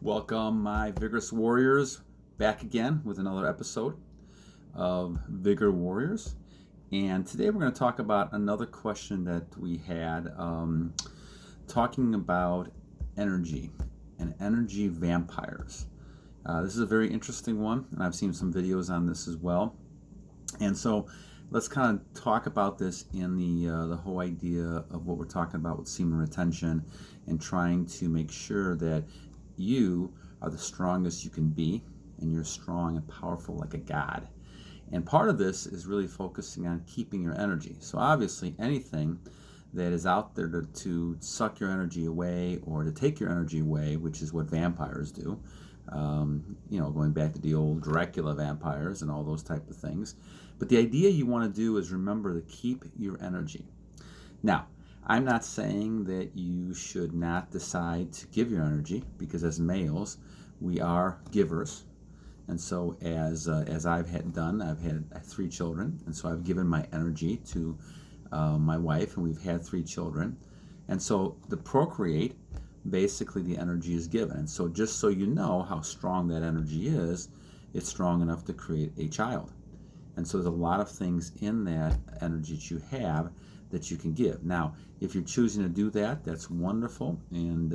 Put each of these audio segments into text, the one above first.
Welcome, my vigorous warriors, back again with another episode of Vigor Warriors. And today we're going to talk about another question that we had, talking about energy and energy vampires. This is a very interesting one, and I've seen some videos on this as well. And so let's kind of talk about this in the whole idea of what we're talking about with semen retention and trying to make sure that you are the strongest you can be and you're strong and powerful like a god. And part of this is really focusing on keeping your energy. So obviously anything that is out there to suck your energy away or to take your energy away, which is what vampires do, going back to the old Dracula vampires and all those type of things. But the idea you want to do is remember to keep your energy. Now, I'm not saying that you should not decide to give your energy, because as males, we are givers. And so as I've had 3 children, and so I've given my energy to my wife, and we've had 3 children. And so to procreate, basically the energy is given. And so just so you know how strong that energy is, it's strong enough to create a child. And so there's a lot of things in that energy that you have that you can give. Now, if you're choosing to do that, that's wonderful, and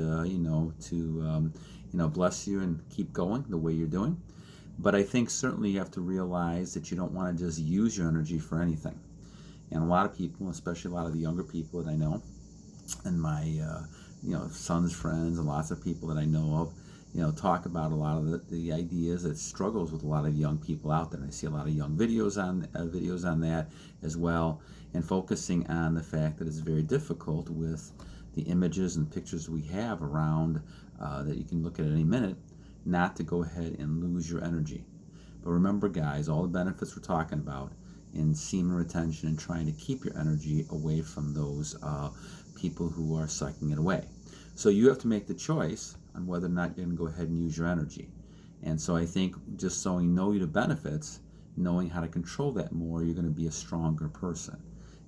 bless you and keep going the way you're doing. But I think certainly you have to realize that you don't want to just use your energy for anything. And a lot of people, especially a lot of the younger people that I know, and my son's friends and lots of people that I know of, talk about a lot of the ideas that struggles with a lot of young people out there. And I see a lot of young videos on that as well, and focusing on the fact that it's very difficult with the images and pictures we have around that you can look at any minute, not to go ahead and lose your energy. But remember, guys, all the benefits we're talking about in semen retention and trying to keep your energy away from those people who are sucking it away. So you have to make the choice on whether or not you're going to go ahead and use your energy. And so I think just so you know the benefits, knowing how to control that more, you're going to be a stronger person.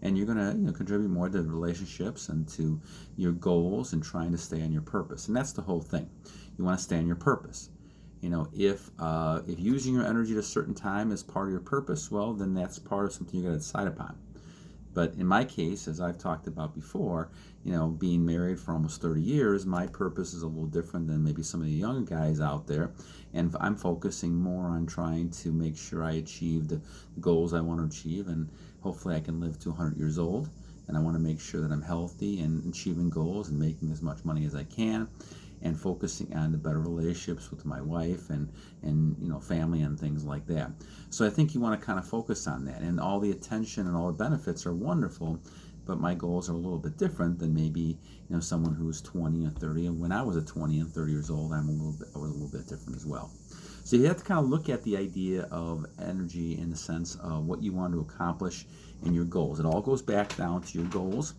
And you're going to contribute more to relationships and to your goals and trying to stay on your purpose. And that's the whole thing. You want to stay on your purpose. If using your energy at a certain time is part of your purpose, well, then that's part of something you're going to decide upon. But in my case, as I've talked about before, being married for almost 30 years, my purpose is a little different than maybe some of the young guys out there. And I'm focusing more on trying to make sure I achieve the goals I want to achieve. And hopefully I can live to 100 years old. And I want to make sure that I'm healthy and achieving goals and making as much money as I can, and focusing on the better relationships with my wife and family and things like that. So I think you want to kind of focus on that, and all the attention and all the benefits are wonderful, but my goals are a little bit different than maybe someone who's 20 and 30. And when I was at 20 and 30 years old, I was a little bit different as well. So you have to kind of look at the idea of energy in the sense of what you want to accomplish in your goals. It all goes back down to your goals,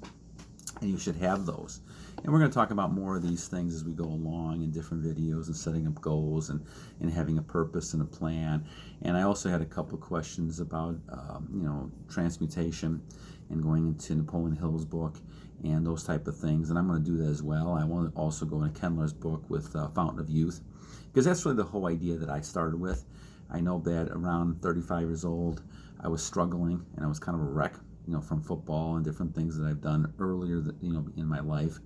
and you should have those. And we're going to talk about more of these things as we go along in different videos, and setting up goals and having a purpose and a plan. And I also had a couple of questions about transmutation and going into Napoleon Hill's book and those type of things. And I'm going to do that as well. I want to also go into Kendler's book with Fountain of Youth, because that's really the whole idea that I started with. I know that around 35 years old, I was struggling and I was kind of a wreck, from football and different things that I've done earlier in my life.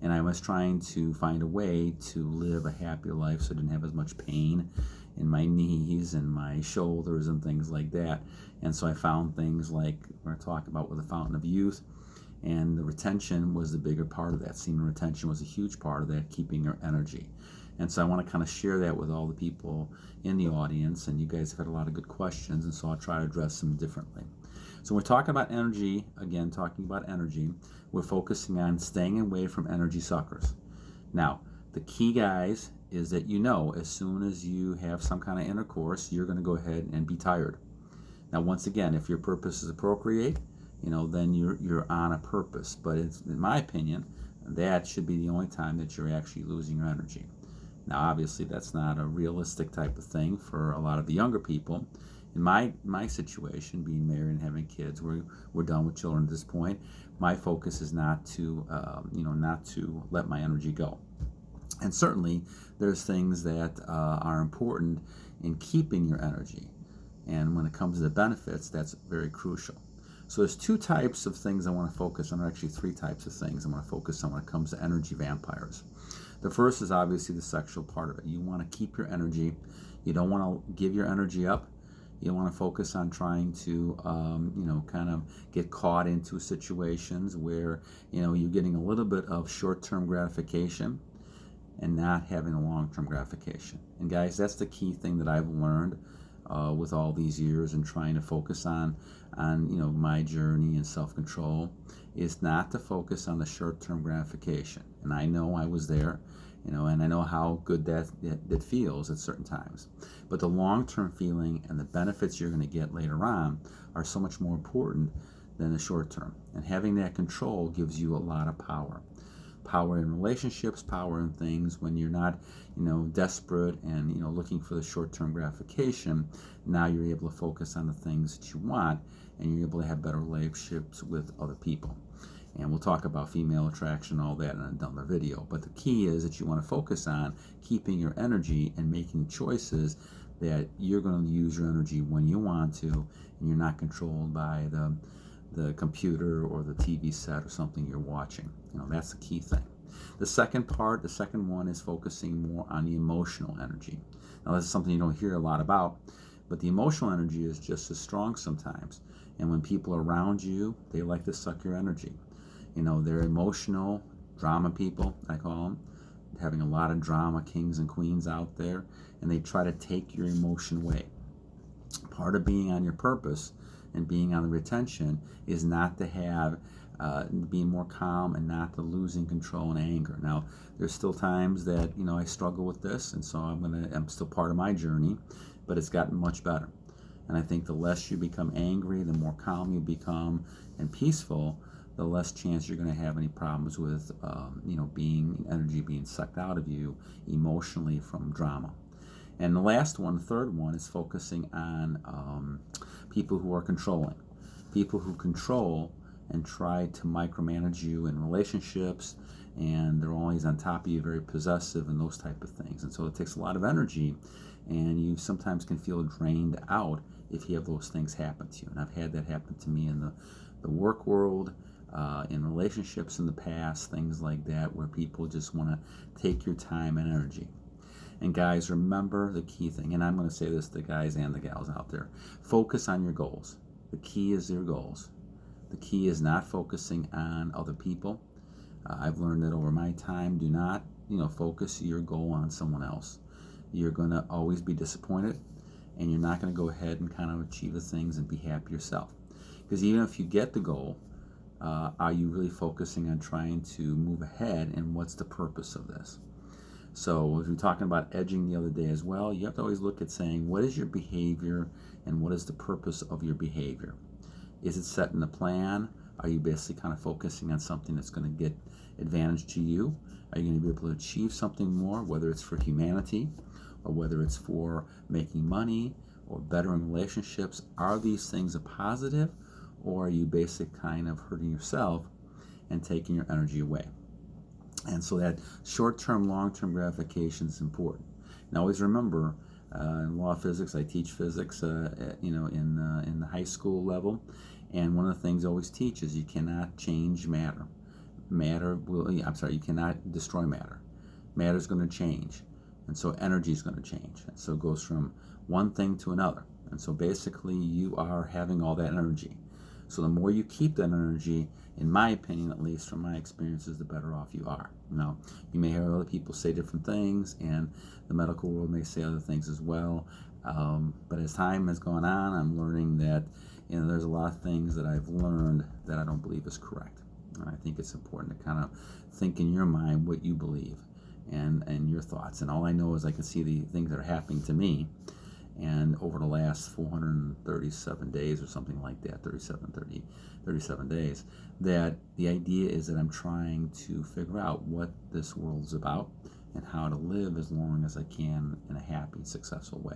And I was trying to find a way to live a happier life so I didn't have as much pain in my knees and my shoulders and things like that. And so I found things like we're going to talk about with the Fountain of Youth, and the retention was the bigger part of that. Semen retention was a huge part of that, keeping your energy. And so I want to kind of share that with all the people in the audience, and you guys have had a lot of good questions, and so I'll try to address them differently. So we're talking about energy, again, we're focusing on staying away from energy suckers. Now, the key, guys, is that as soon as you have some kind of intercourse, you're going to go ahead and be tired. Now, once again, if your purpose is to procreate, then you're on a purpose. But in my opinion, that should be the only time that you're actually losing your energy. Now, obviously, that's not a realistic type of thing for a lot of the younger people. In my situation, being married and having kids, we're done with children at this point. My focus is not to let my energy go. And certainly there's things that are important in keeping your energy. And when it comes to the benefits, that's very crucial. So there's two types of things I want to focus on, or actually three types of things I want to focus on when it comes to energy vampires. The first is obviously the sexual part of it. You want to keep your energy. You don't want to give your energy up. You don't want to focus on trying to, kind of get caught into situations where, you're getting a little bit of short-term gratification and not having a long-term gratification. And guys, that's the key thing that I've learned with all these years and trying to focus on my journey and self-control, is not to focus on the short-term gratification. And I know I was there, and I know how good that feels at certain times. But the long-term feeling and the benefits you're going to get later on are so much more important than the short term. And having that control gives you a lot of power. Power in relationships, power in things when you're not, desperate and, looking for the short-term gratification. Now you're able to focus on the things that you want, and you're able to have better relationships with other people. And we'll talk about female attraction, all that in another video. But the key is that you want to focus on keeping your energy and making choices that you're going to use your energy when you want to, and you're not controlled by the computer or the TV set or something you're watching. That's the key thing. The second one is focusing more on the emotional energy. Now, this is something you don't hear a lot about, but the emotional energy is just as strong sometimes. And when people are around you, they like to suck your energy. They're emotional, drama people, I call them, having a lot of drama, kings and queens out there, and they try to take your emotion away. Part of being on your purpose and being on the retention is not to have being more calm and not to losing control and anger. Now, there's still times that I struggle with this, and so I'm still part of my journey, but it's gotten much better. And I think the less you become angry, the more calm you become and peaceful, the less chance you're going to have any problems with energy being sucked out of you emotionally from drama. And the third one, is focusing on people who are controlling. People who control and try to micromanage you in relationships, and they're always on top of you, very possessive and those type of things. And so it takes a lot of energy, and you sometimes can feel drained out if you have those things happen to you. And I've had that happen to me in the work world, in relationships in the past, things like that, where people just want to take your time and energy. And guys, remember the key thing, and I'm going to say this to guys and the gals out there: focus on your goals. The key is your goals. The key is not focusing on other people. I've learned that over my time. Do not, focus your goal on someone else. You're going to always be disappointed, and you're not going to go ahead and kind of achieve the things and be happy yourself. Because even if you get the goal, are you really focusing on trying to move ahead, and what's the purpose of this? So as we were talking about edging the other day as well, you have to always look at saying, what is your behavior and what is the purpose of your behavior? Is it setting a plan? Are you basically kind of focusing on something that's going to get advantage to you? Are you going to be able to achieve something more, whether it's for humanity or whether it's for making money or bettering relationships? Are these things a positive, or are you basically kind of hurting yourself and taking your energy away? And so that short-term, long-term gratification is important. And always remember, in law of physics, I teach physics, in the high school level, and one of the things I always teach is you cannot change matter. You cannot destroy matter. Matter is going to change, and so energy is going to change. And so it goes from one thing to another. And so basically, you are having all that energy. So the more you keep that energy, in my opinion, at least from my experiences, the better off you are. Now, you may hear other people say different things, and the medical world may say other things as well. But as time has gone on, I'm learning that there's a lot of things that I've learned that I don't believe is correct. And I think it's important to kind of think in your mind what you believe and your thoughts. And all I know is I can see the things that are happening to me. And over the last 437 days or something like that, 37 days, that the idea is that I'm trying to figure out what this world is about and how to live as long as I can in a happy, successful way.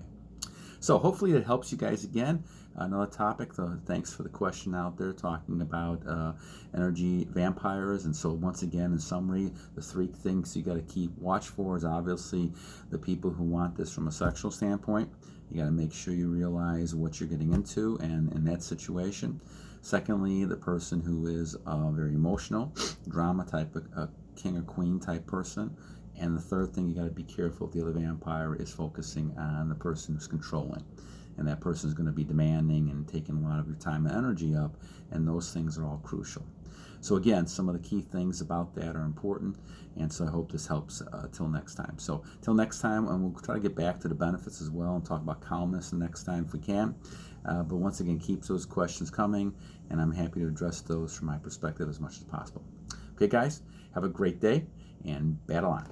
So hopefully that helps you guys again. Another topic, though. Thanks for the question out there talking about energy vampires. And so once again, in summary, the three things you got to keep watch for is obviously the people who want this from a sexual standpoint. You got to make sure you realize what you're getting into and in that situation. Secondly, the person who is very emotional, drama type, a king or queen type person. And the third thing, you got to be careful if the other vampire is focusing on the person who's controlling. And that person is going to be demanding and taking a lot of your time and energy up. And those things are all crucial. So again, some of the key things about that are important. And so I hope this helps till next time. So till next time, and we'll try to get back to the benefits as well and talk about calmness the next time if we can. But once again, keep those questions coming. And I'm happy to address those from my perspective as much as possible. Okay, guys, have a great day and battle on.